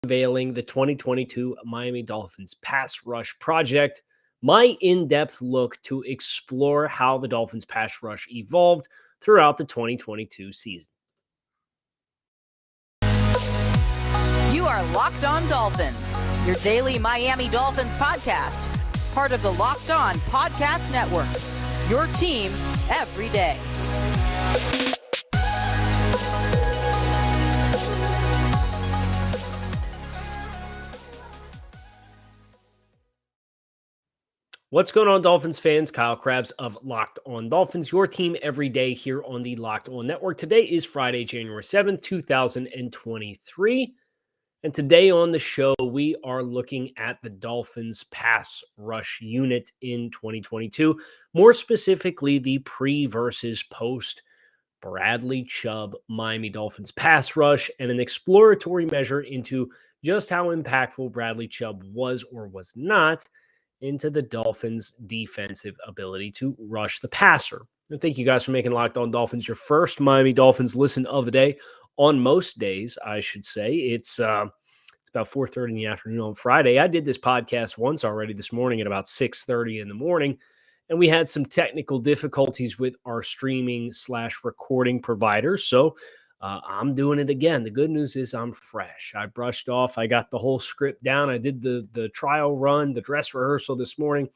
unveiling the 2022 Miami Dolphins pass rush project, my in-depth look to explore how the Dolphins pass rush evolved throughout the 2022 season. You are Locked On Dolphins, your daily Miami Dolphins podcast, part of the Locked On Podcast Network, your team every day. What's going on, Dolphins fans? Kyle Krabs of Locked On Dolphins, your team every day here on the Locked On Network. Today is Friday, January 7th, 2023. And today on the show, we are looking at the Dolphins pass rush unit in 2022, more specifically the pre versus post Bradley Chubb Miami Dolphins pass rush, and an exploratory measure into just how impactful Bradley Chubb was or was not into the Dolphins' defensive ability to rush the passer. And thank you guys for making Locked On Dolphins your first Miami Dolphins listen of the day. On most days, I should say. It's about 4:30 in the afternoon on Friday. I did this podcast once already this morning at about 6:30 in the morning, and we had some technical difficulties with our streaming/recording provider. So I'm doing it again. The good news is I'm fresh. I brushed off. I got the whole script down. I did the trial run, the dress rehearsal this morning.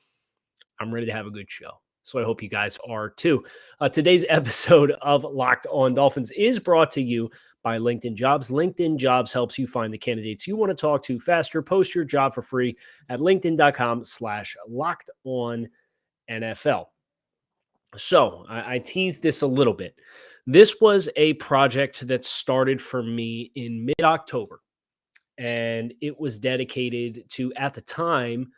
I'm ready to have a good show. So I hope you guys are too. Today's episode of Locked On Dolphins is brought to you by LinkedIn Jobs. LinkedIn Jobs helps you find the candidates you want to talk to faster. Post your job for free at linkedin.com/LockedOnNFL. So I teased this a little bit. This was a project that started for me in mid-October, and it was dedicated to, at the time,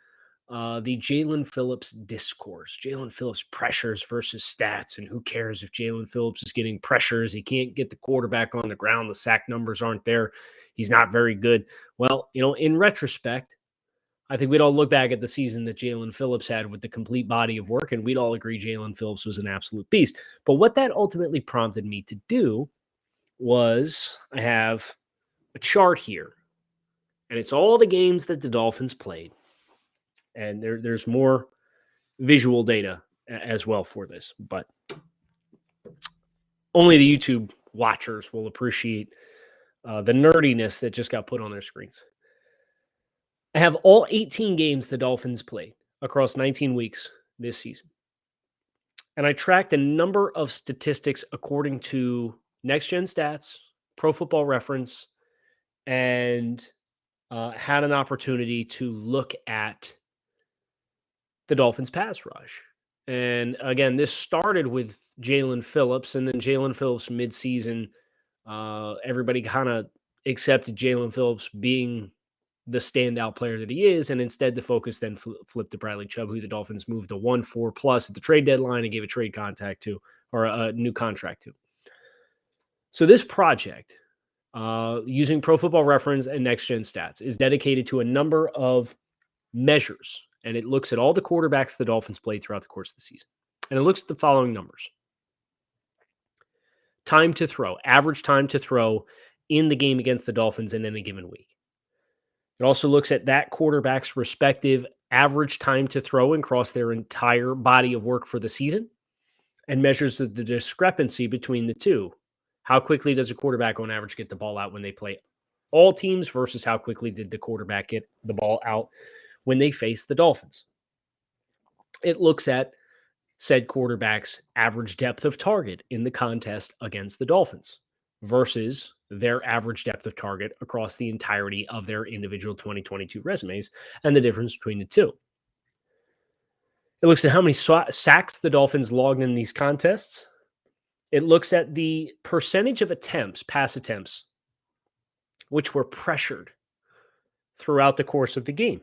the Jalen Phillips discourse. Jalen Phillips pressures versus stats, and who cares if Jalen Phillips is getting pressures? He can't get the quarterback on the ground. The sack numbers aren't there. He's not very good. Well, in retrospect, I think we'd all look back at the season that Jalen Phillips had with the complete body of work, and we'd all agree Jalen Phillips was an absolute beast. But what that ultimately prompted me to do was I have a chart here, and it's all the games that the Dolphins played. And there's more visual data as well for this, but only the YouTube watchers will appreciate the nerdiness that just got put on their screens. I have all 18 games the Dolphins played across 19 weeks this season. And I tracked a number of statistics according to Next Gen Stats, Pro Football Reference, and had an opportunity to look at the Dolphins pass rush. And again, this started with Jalen Phillips, and then Jalen Phillips midseason, everybody kind of accepted Jalen Phillips being the standout player that he is, and instead the focus then flipped to Bradley Chubb, who the Dolphins moved to 1-4 plus at the trade deadline and gave a trade contact to, or a new contract to. So this project, using Pro Football Reference and Next Gen Stats, is dedicated to a number of measures, and it looks at all the quarterbacks the Dolphins played throughout the course of the season. And it looks at the following numbers. Time to throw, average time to throw in the game against the Dolphins in any given week. It also looks at that quarterback's respective average time to throw across their entire body of work for the season and measures the discrepancy between the two. How quickly does a quarterback on average get the ball out when they play all teams versus how quickly did the quarterback get the ball out when they face the Dolphins? It looks at said quarterback's average depth of target in the contest against the Dolphins versus their average depth of target across the entirety of their individual 2022 resumes and the difference between the two. It looks at how many sacks the Dolphins logged in these contests. It looks at the percentage of attempts, pass attempts, which were pressured throughout the course of the game.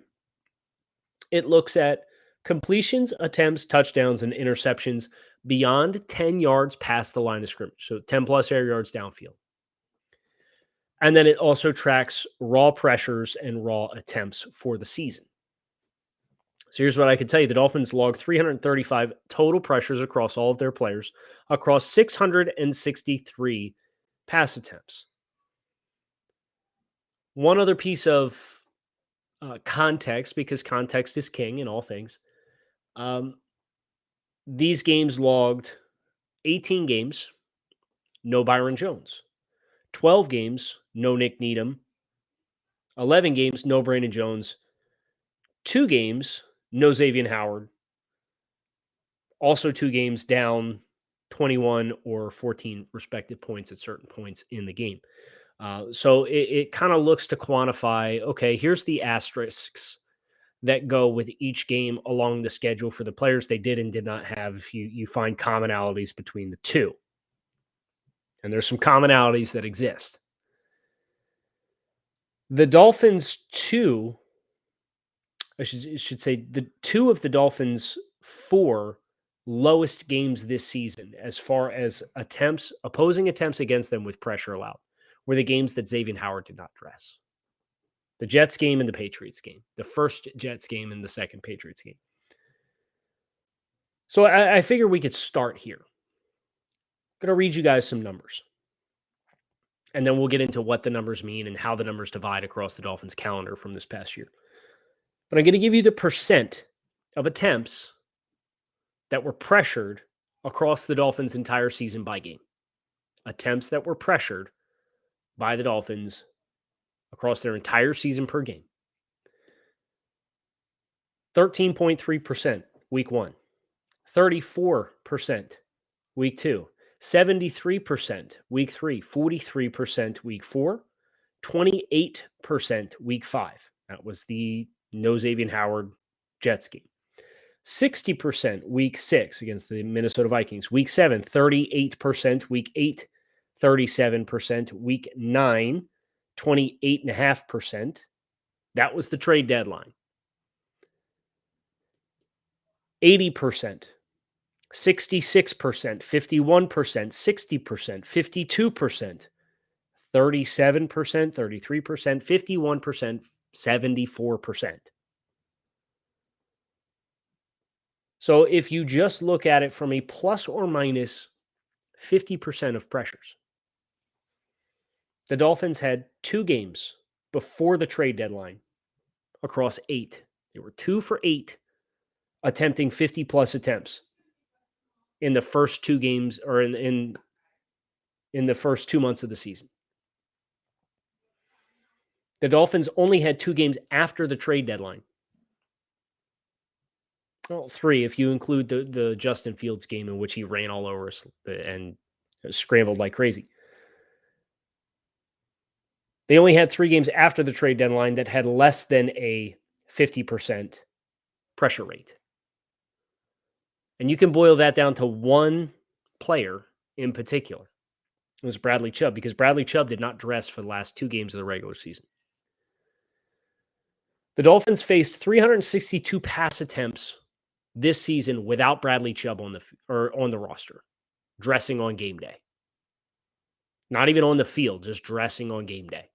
It looks at completions, attempts, touchdowns, and interceptions beyond 10 yards past the line of scrimmage. So 10 plus air yards downfield. And then it also tracks raw pressures and raw attempts for the season. So here's what I can tell you. The Dolphins logged 335 total pressures across all of their players, across 663 pass attempts. One other piece of context, because context is king in all things. These games logged 18 games, no Byron Jones. 12 games, no Nick Needham. 11 games, no Brandon Jones. 2 games, no Xavier Howard. Also 2 games down 21 or 14 respective points at certain points in the game. So it kind of looks to quantify, okay, here's the asterisks that go with each game along the schedule for the players they did and did not have. If you find commonalities between the two. And there's some commonalities that exist. The Dolphins, I should say, the 2 of the Dolphins' 4 lowest games this season, as far as opposing attempts against them with pressure allowed, were the games that Xavier Howard did not dress. The Jets game and the Patriots game. The first Jets game and the second Patriots game. So I figure we could start here. I'm going to read you guys some numbers. And then we'll get into what the numbers mean and how the numbers divide across the Dolphins' calendar from this past year. But I'm going to give you the percent of attempts that were pressured across the Dolphins' entire season by game. Attempts that were pressured by the Dolphins across their entire season per game. 13.3% week 1. 34% week 2. 73% week 3. 43% week 4. 28% week 5. That was the no Xavier Howard Jets game. 60% week 6 against the Minnesota Vikings. Week 7, 38%. Week 8, 37%. Week 9, 28.5%. That was the trade deadline. 80%, 66%, 51%, 60%, 52%, 37%, 33%, 51%, 74%. So if you just look at it from a plus or minus 50% of pressures, the Dolphins had 2 games before the trade deadline across 8. They were 2 for 8, attempting 50-plus attempts in the first 2 games, or in the first 2 months of the season. The Dolphins only had 2 games after the trade deadline. Well, 3 if you include the Justin Fields game in which he ran all over us and scrambled like crazy. They only had 3 games after the trade deadline that had less than a 50% pressure rate. And you can boil that down to one player in particular. It was Bradley Chubb, because Bradley Chubb did not dress for the last 2 games of the regular season. The Dolphins faced 362 pass attempts this season without Bradley Chubb on the roster, dressing on game day. Not even on the field, just dressing on game day.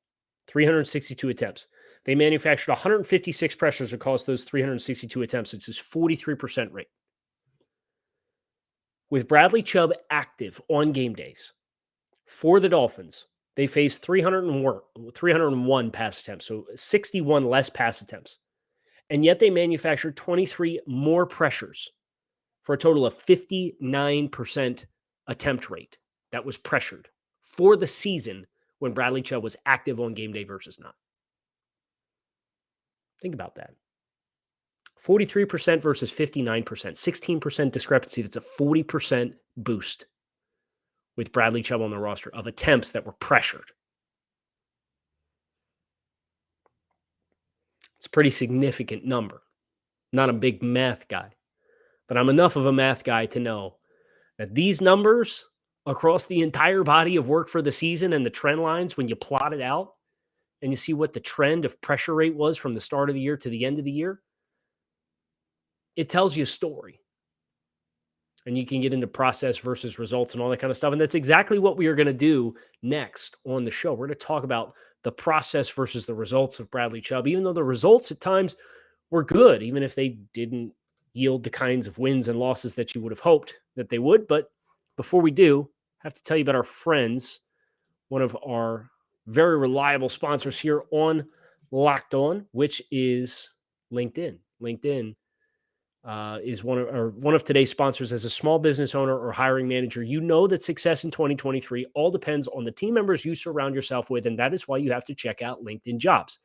362 attempts. They manufactured 156 pressures across those 362 attempts. It's just 43% rate. With Bradley Chubb active on game days for the Dolphins, they faced 301 pass attempts, so 61 less pass attempts. And yet they manufactured 23 more pressures for a total of 59% attempt rate that was pressured for the season when Bradley Chubb was active on game day versus not. Think about that. 43% versus 59%, 16% discrepancy. That's a 40% boost with Bradley Chubb on the roster of attempts that were pressured. It's a pretty significant number. Not a big math guy, but I'm enough of a math guy to know that these numbers across the entire body of work for the season and the trend lines, when you plot it out and you see what the trend of pressure rate was from the start of the year to the end of the year, it tells you a story. And you can get into process versus results and all that kind of stuff. And that's exactly what we are going to do next on the show. We're going to talk about the process versus the results of Bradley Chubb, even though the results at times were good, even if they didn't yield the kinds of wins and losses that you would have hoped that they would. But before we do, I have to tell you about our friends, one of our very reliable sponsors here on Locked On, which is LinkedIn. LinkedIn is one of today's sponsors. As a small business owner or hiring manager, you know that success in 2023 all depends on the team members you surround yourself with, and that is why you have to check out LinkedIn Jobs.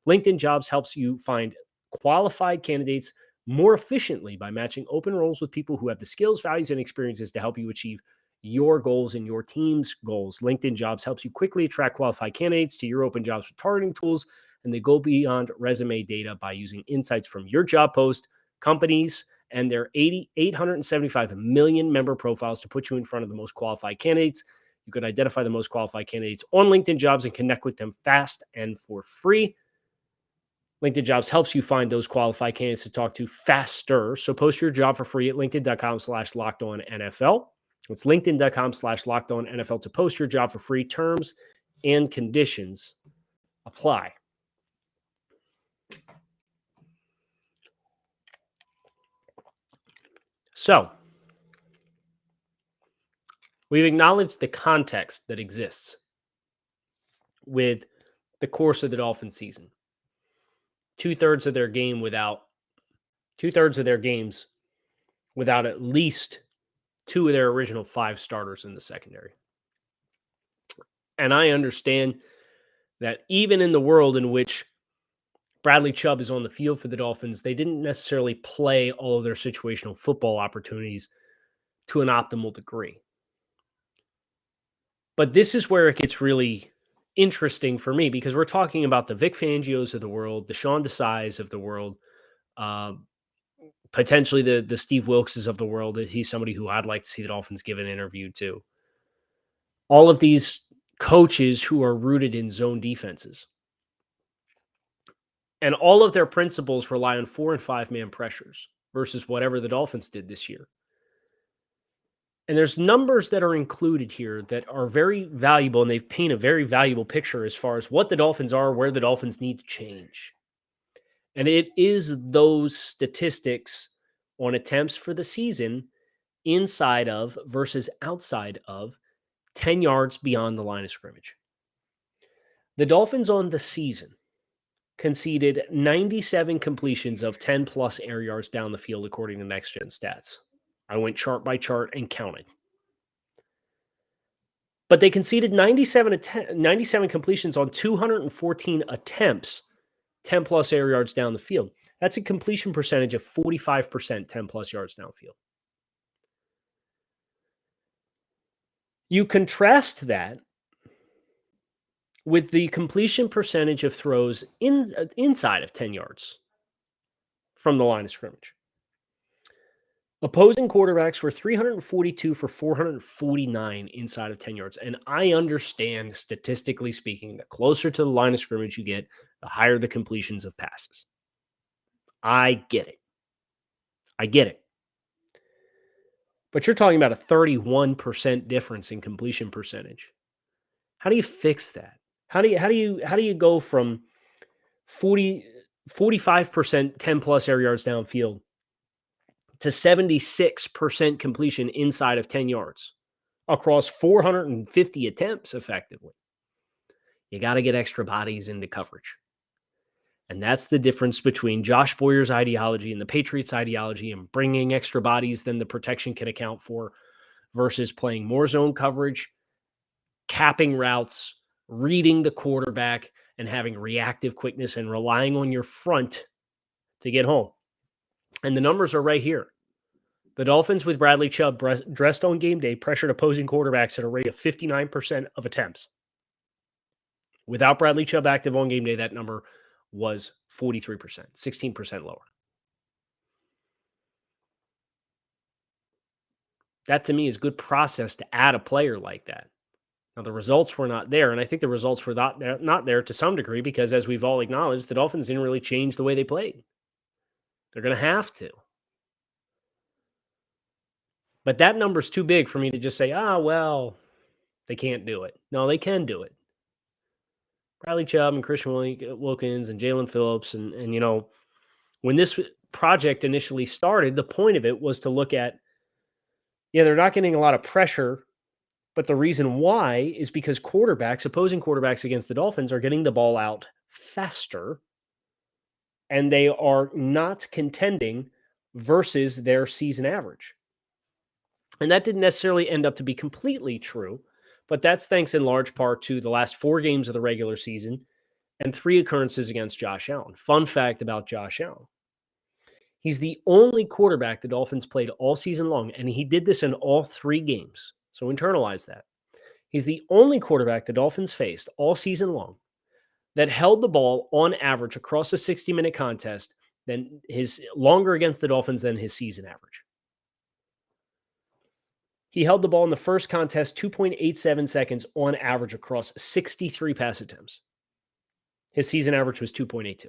LinkedIn Jobs helps you find qualified candidates more efficiently by matching open roles with people who have the skills, values, and experiences to help you achieve your goals and your team's goals. LinkedIn Jobs helps you quickly attract qualified candidates to your open jobs with targeting tools, and they go beyond resume data by using insights from your job post, companies, and their 875 million member profiles to put you in front of the most qualified candidates. You can identify the most qualified candidates on LinkedIn Jobs and connect with them fast and for free. LinkedIn Jobs helps you find those qualified candidates to talk to faster. So post your job for free at linkedin.com/lockedonnfl. It's linkedin.com/lockedonnfl to post your job for free. Terms and conditions apply. So we've acknowledged the context that exists with the course of the Dolphins season. Two-thirds of their games without at least two of their original five starters in the secondary. And I understand that even in the world in which Bradley Chubb is on the field for the Dolphins, they didn't necessarily play all of their situational football opportunities to an optimal degree. But this is where it gets really interesting for me, because we're talking about the Vic Fangios of the world, the Sean Desai's of the world, potentially the Steve Wilkses of the world. He's somebody who I'd like to see the Dolphins give an interview to. All of these coaches who are rooted in zone defenses. And all of their principles rely on 4- and 5-man pressures versus whatever the Dolphins did this year. And there's numbers that are included here that are very valuable, and they paint a very valuable picture as far as what the Dolphins are, where the Dolphins need to change. And it is those statistics on attempts for the season inside of versus outside of 10 yards beyond the line of scrimmage. The Dolphins on the season conceded 97 completions of 10-plus air yards down the field, according to Next Gen Stats. I went chart by chart and counted. But they conceded 97 completions on 214 attempts, 10-plus air yards down the field. That's a completion percentage of 45%, 10-plus yards downfield. You contrast that with the completion percentage of throws inside of 10 yards from the line of scrimmage. Opposing quarterbacks were 342 for 449 inside of 10 yards. And I understand, statistically speaking, the closer to the line of scrimmage you get, the higher the completions of passes. I get it. But you're talking about a 31% difference in completion percentage. How do you fix that? How do you go from 45% 10-plus air yards downfield to 76% completion inside of 10 yards across 450 attempts effectively? You got to get extra bodies into coverage. And that's the difference between Josh Boyer's ideology and the Patriots' ideology, and bringing extra bodies than the protection can account for versus playing more zone coverage, capping routes, reading the quarterback, and having reactive quickness and relying on your front to get home. And the numbers are right here. The Dolphins with Bradley Chubb dressed on game day pressured opposing quarterbacks at a rate of 59% of attempts. Without Bradley Chubb active on game day, that number was 43%, 16% lower. That to me is good process to add a player like that. Now, the results were not there, and I think the results were not there to some degree because, as we've all acknowledged, the Dolphins didn't really change the way they played. They're going to have to. But that number's too big for me to just say, well, they can't do it. No, they can do it. Bradley Chubb and Christian Wilkins and Jalen Phillips. And when this project initially started, the point of it was to look at, they're not getting a lot of pressure But the reason why is because opposing quarterbacks against the Dolphins are getting the ball out faster, and they are not contending versus their season average. And that didn't necessarily end up to be completely true, but that's thanks in large part to the last 4 games of the regular season and 3 occurrences against Josh Allen. Fun fact about Josh Allen. He's the only quarterback the Dolphins played all season long, and he did this in all 3 games. So internalize that. He's the only quarterback the Dolphins faced all season long that held the ball on average across a 60-minute contest than his longer against the Dolphins than his season average. He held the ball in the first contest 2.87 seconds on average across 63 pass attempts. His season average was 2.82.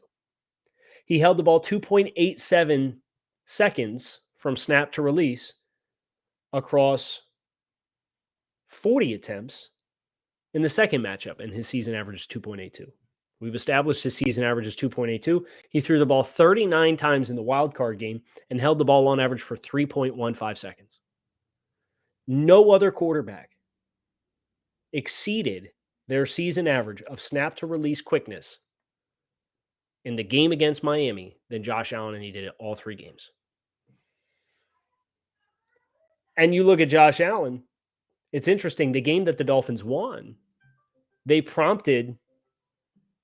He held the ball 2.87 seconds from snap to release across 40 attempts in the second matchup, and his season average is 2.82. We've established his season average is 2.82. He threw the ball 39 times in the wild card game and held the ball on average for 3.15 seconds. No other quarterback exceeded their season average of snap to release quickness in the game against Miami than Josh Allen, and he did it all 3 games. And you look at Josh Allen, it's interesting. The game that the Dolphins won, they prompted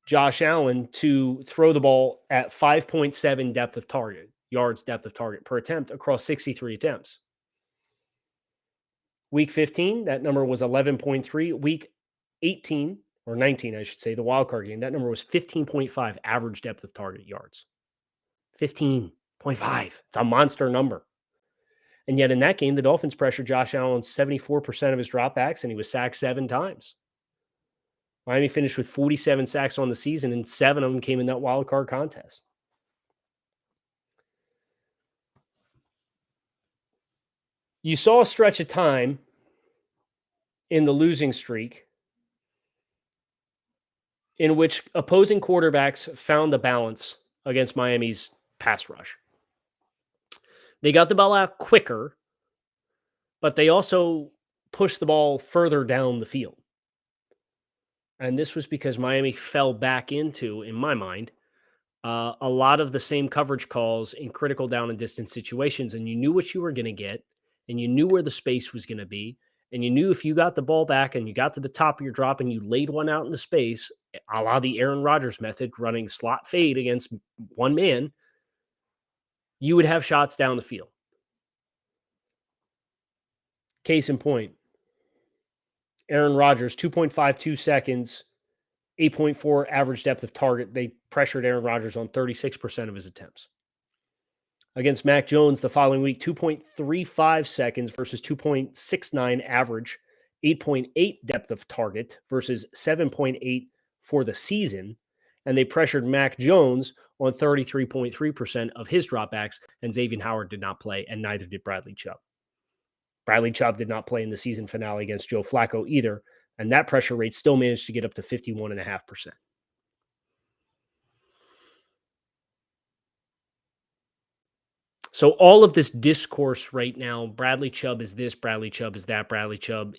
Josh Allen to throw the ball at 5.7 yards depth of target per attempt across 63 attempts. Week 15, that number was 11.3. Week 18, or 19, I should say, the wildcard game, that number was 15.5 average depth of target yards. 15.5. It's a monster number. And yet in that game, the Dolphins pressured Josh Allen 74% of his dropbacks, and he was sacked 7 times. Miami finished with 47 sacks on the season, and 7 of them came in that wild card contest. You saw a stretch of time in the losing streak in which opposing quarterbacks found a balance against Miami's pass rush. They got the ball out quicker, but they also pushed the ball further down the field. And this was because Miami fell back into, in my mind, a lot of the same coverage calls in critical down and distance situations. And you knew what you were going to get, and you knew where the space was going to be. And you knew if you got the ball back and you got to the top of your drop and you laid one out in the space, a la the Aaron Rodgers method, running slot fade against one man, you would have shots down the field. Case in point, Aaron Rodgers, 2.52 seconds, 8.4 average depth of target. They pressured Aaron Rodgers on 36% of his attempts. Against Mac Jones the following week, 2.35 seconds versus 2.69 average, 8.8 depth of target versus 7.8 for the season. And they pressured Mac Jones on 33.3% of his dropbacks, and Xavier Howard did not play, and neither did Bradley Chubb. Bradley Chubb did not play in the season finale against Joe Flacco either, and that pressure rate still managed to get up to 51.5%. So all of this discourse right now, Bradley Chubb is this, Bradley Chubb is that, Bradley Chubb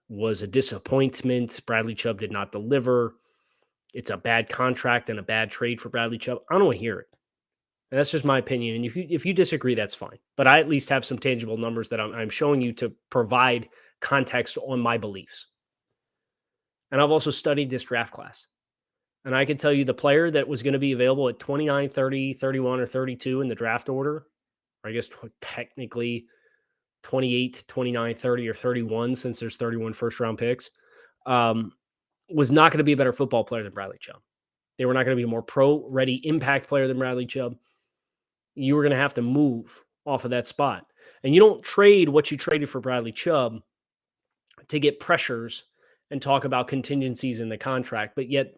was a disappointment, Bradley Chubb did not deliver, it's a bad contract and a bad trade for Bradley Chubb. I don't want to hear it. And that's just my opinion. And if you disagree, that's fine. But I at least have some tangible numbers that I'm showing you to provide context on my beliefs. And I've also studied this draft class. And I can tell you the player that was going to be available at 29, 30, 31, or 32 in the draft order, or I guess technically 28, 29, 30, or 31, since there's 31 first-round picks, was not going to be a better football player than Bradley Chubb. They were not going to be a more pro-ready impact player than Bradley Chubb. You were going to have to move off of that spot. And you don't trade what you traded for Bradley Chubb to get pressures and talk about contingencies in the contract, but yet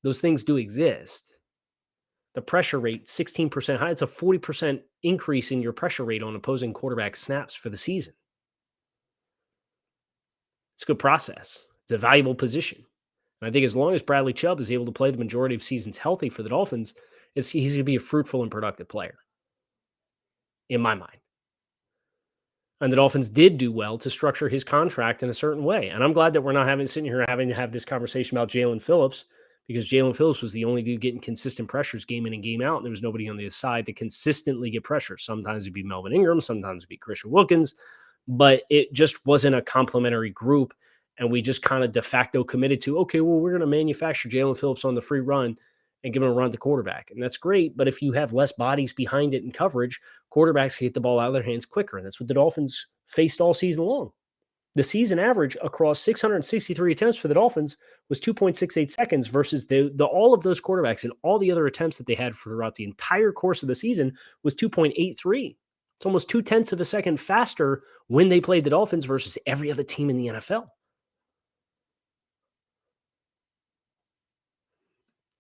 those things do exist. The pressure rate, 16% high. It's a 40% increase in your pressure rate on opposing quarterback snaps for the season. It's a good process. It's a valuable position. And I think as long as Bradley Chubb is able to play the majority of seasons healthy for the Dolphins, he's going to be a fruitful and productive player, in my mind. And the Dolphins did do well to structure his contract in a certain way. And I'm glad that we're not sitting here having to have this conversation about Jalen Phillips, because Jalen Phillips was the only dude getting consistent pressures game in and game out. And there was nobody on the side to consistently get pressure. Sometimes it'd be Melvin Ingram, sometimes it'd be Christian Wilkins, but it just wasn't a complementary group. And we just kind of de facto committed to, okay, well, we're going to manufacture Jalen Phillips on the free run and give him a run at the quarterback. And that's great. But if you have less bodies behind it in coverage, quarterbacks can get the ball out of their hands quicker. And that's what the Dolphins faced all season long. The season average across 663 attempts for the Dolphins was 2.68 seconds versus the all of those quarterbacks and all the other attempts that they had throughout the entire course of the season was 2.83. It's almost 0.2 of a second faster when they played the Dolphins versus every other team in the NFL.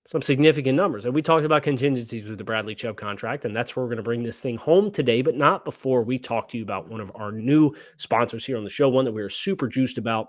Some significant numbers. And we talked about contingencies with the Bradley Chubb contract, and that's where we're going to bring this thing home today, but not before we talk to you about one of our new sponsors here on the show, one that we are super juiced about,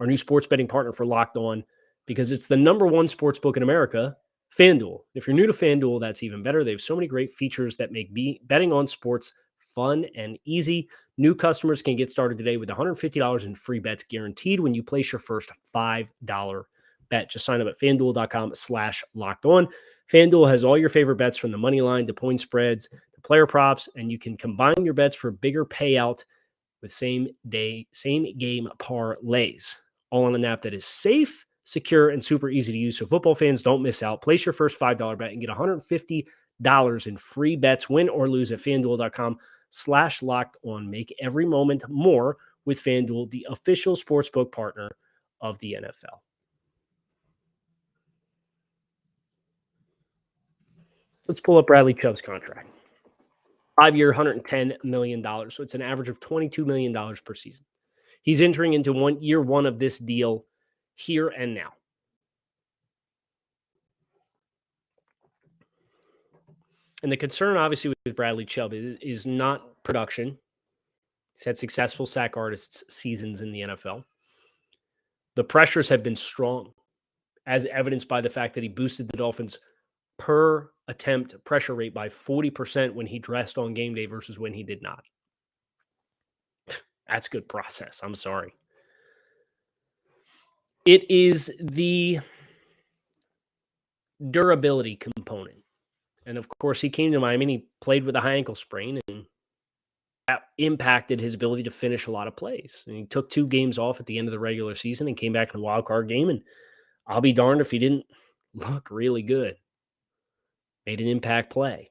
our new sports betting partner for Locked On, because it's the number one sports book in America, FanDuel. If you're new to FanDuel, that's even better. They have so many great features that make betting on sports fun and easy. New customers can get started today with $150 in free bets guaranteed when you place your first $5 bet. Just sign up at FanDuel.com/lockedon. FanDuel has all your favorite bets from the money line to point spreads to player props, and you can combine your bets for a bigger payout with same game parlays, all on an app that is safe, secure, and super easy to use. So football fans, don't miss out. Place your first $5 bet and get $150 in free bets, win or lose, at FanDuel.com/lockedon. Make every moment more with FanDuel, the official sportsbook partner of the NFL. Let's pull up Bradley Chubb's contract. 5-year, $110 million. So it's an average of $22 million per season. He's entering into year one of this deal here and now. And the concern, obviously, with Bradley Chubb is not production. He's had successful sack artists seasons in the NFL. The pressures have been strong, as evidenced by the fact that he boosted the Dolphins' per attempt pressure rate by 40% when he dressed on game day versus when he did not. That's good process. I'm sorry. It is the durability component. And of course, he came to Miami and he played with a high ankle sprain, and that impacted his ability to finish a lot of plays. And he took 2 games off at the end of the regular season and came back in a wild card game. And I'll be darned if he didn't look really good. Made an impact play.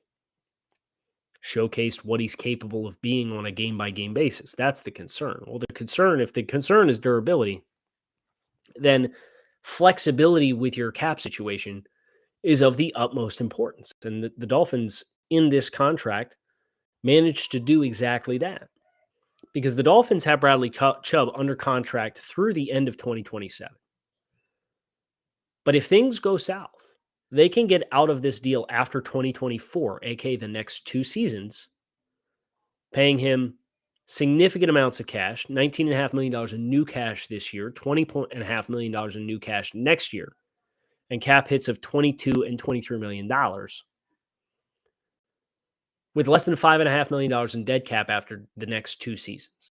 Showcased what he's capable of being on a game-by-game basis. That's the concern. Well, if the concern is durability, then flexibility with your cap situation is of the utmost importance. And the Dolphins in this contract managed to do exactly that. Because the Dolphins have Bradley Chubb under contract through the end of 2027. But if things go south, they can get out of this deal after 2024, aka the next 2 seasons, paying him significant amounts of cash, $19.5 million in new cash this year, $20.5 million in new cash next year, and cap hits of $22 and $23 million, with less than $5.5 million in dead cap after the next 2 seasons.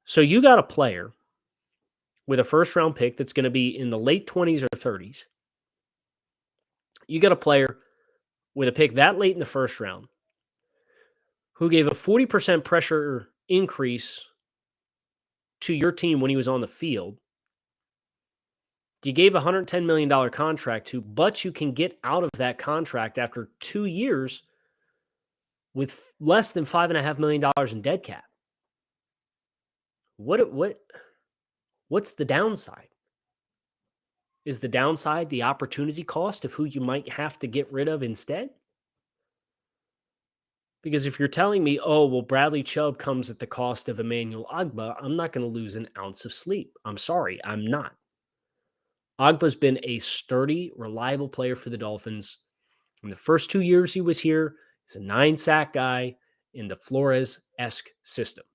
So you got a player with a first-round pick that's going to be in the late 20s or 30s. You got a player with a pick that late in the first round who gave a 40% pressure increase to your team when he was on the field. You gave a $110 million contract to, but you can get out of that contract after 2 years with less than $5.5 million in dead cap. What's the downside? Is the downside the opportunity cost of who you might have to get rid of instead? Because if you're telling me, oh, well, Bradley Chubb comes at the cost of Emmanuel Ogbah, I'm not going to lose an ounce of sleep. I'm sorry, I'm not. Ogbah's been a sturdy, reliable player for the Dolphins. In the first 2 years he was here, he's a 9-sack guy in the Flores-esque system.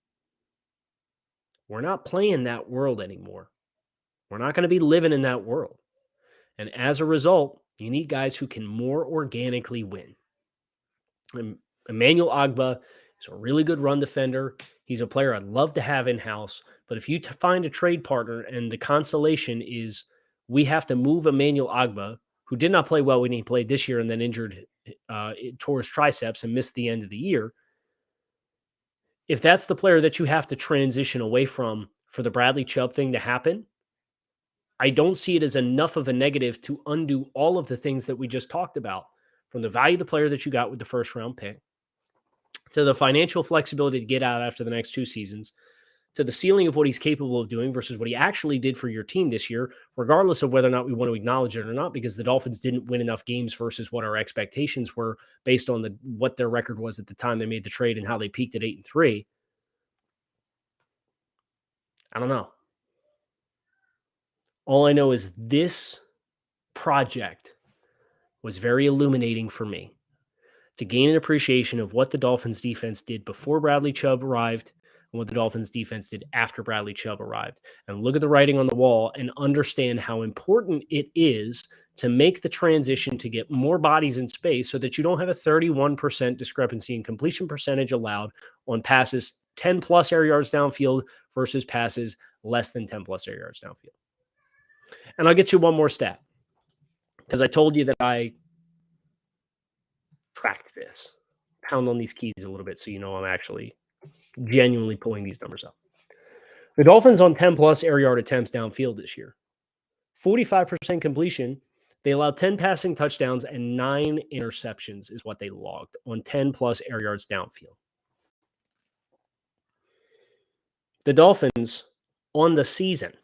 We're not playing that world anymore. We're not going to be living in that world. And as a result, you need guys who can more organically win. And Emmanuel Ogbah He's a really good run defender. He's a player I'd love to have in-house. But if you find a trade partner and the consolation is we have to move Emmanuel Agba, who did not play well when he played this year and then tore his triceps and missed the end of the year. If that's the player that you have to transition away from for the Bradley Chubb thing to happen, I don't see it as enough of a negative to undo all of the things that we just talked about, from the value of the player that you got with the first round pick, to the financial flexibility to get out after the next 2 seasons, to the ceiling of what he's capable of doing versus what he actually did for your team this year, regardless of whether or not we want to acknowledge it or not, because the Dolphins didn't win enough games versus what our expectations were based on what their record was at the time they made the trade and how they peaked at 8-3. I don't know. All I know is this project was very illuminating for me to gain an appreciation of what the Dolphins defense did before Bradley Chubb arrived and what the Dolphins defense did after Bradley Chubb arrived, and look at the writing on the wall and understand how important it is to make the transition to get more bodies in space so that you don't have a 31% discrepancy in completion percentage allowed on passes 10 plus air yards downfield versus passes less than 10 plus air yards downfield. And I'll get you one more stat, because I told you that I tracked this. Pound on these keys a little bit so you know I'm actually genuinely pulling these numbers up. The Dolphins on 10 plus air yard attempts downfield this year, 45% completion. They allowed 10 passing touchdowns and 9 interceptions is what they logged on 10 plus air yards downfield. The Dolphins on the season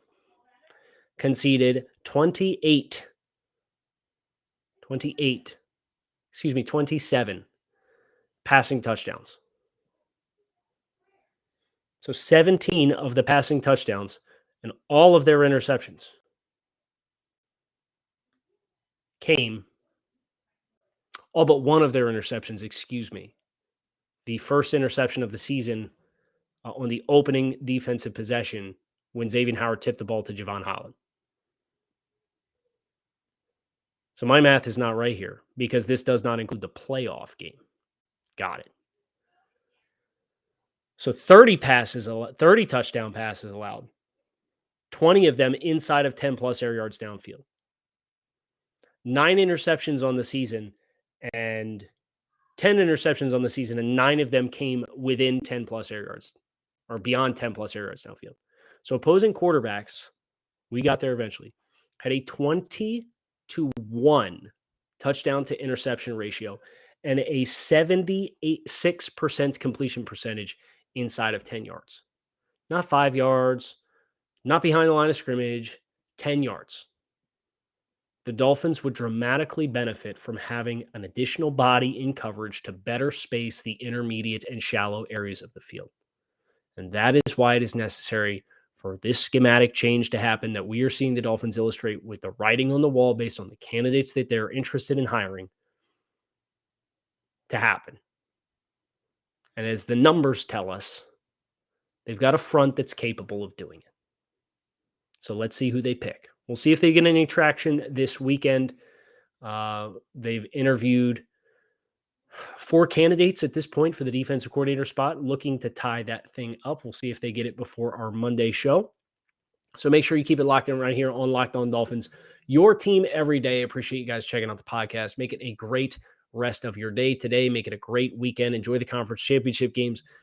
conceded 27 passing touchdowns. So 17 of the passing touchdowns and all of their interceptions came, all but one of their interceptions, the first interception of the season on the opening defensive possession when Xavier Howard tipped the ball to Javon Holland. So my math is not right here because this does not include the playoff game. Got it. So 30 touchdown passes allowed, 20 of them inside of 10 plus air yards downfield. 9 interceptions on the season and 10 interceptions on the season, and 9 of them came within 10 plus air yards or beyond 10 plus air yards downfield. So opposing quarterbacks, we got there eventually, had a 20-1 touchdown to interception ratio and a 76% completion percentage inside of 10 yards. Not 5 yards, not behind the line of scrimmage, 10 yards. The Dolphins would dramatically benefit from having an additional body in coverage to better space the intermediate and shallow areas of the field. And that is why it is necessary for this schematic change to happen that we are seeing the Dolphins illustrate with the writing on the wall based on the candidates that they're interested in hiring to happen. And as the numbers tell us, they've got a front that's capable of doing it. So let's see who they pick. We'll see if they get any traction this weekend. They've interviewed 4 candidates at this point for the defensive coordinator spot, looking to tie that thing up. We'll see if they get it before our Monday show. So make sure you keep it locked in right here on Locked On Dolphins, your team every day. Appreciate you guys checking out the podcast. Make it a great rest of your day today. Make it a great weekend. Enjoy the conference championship games.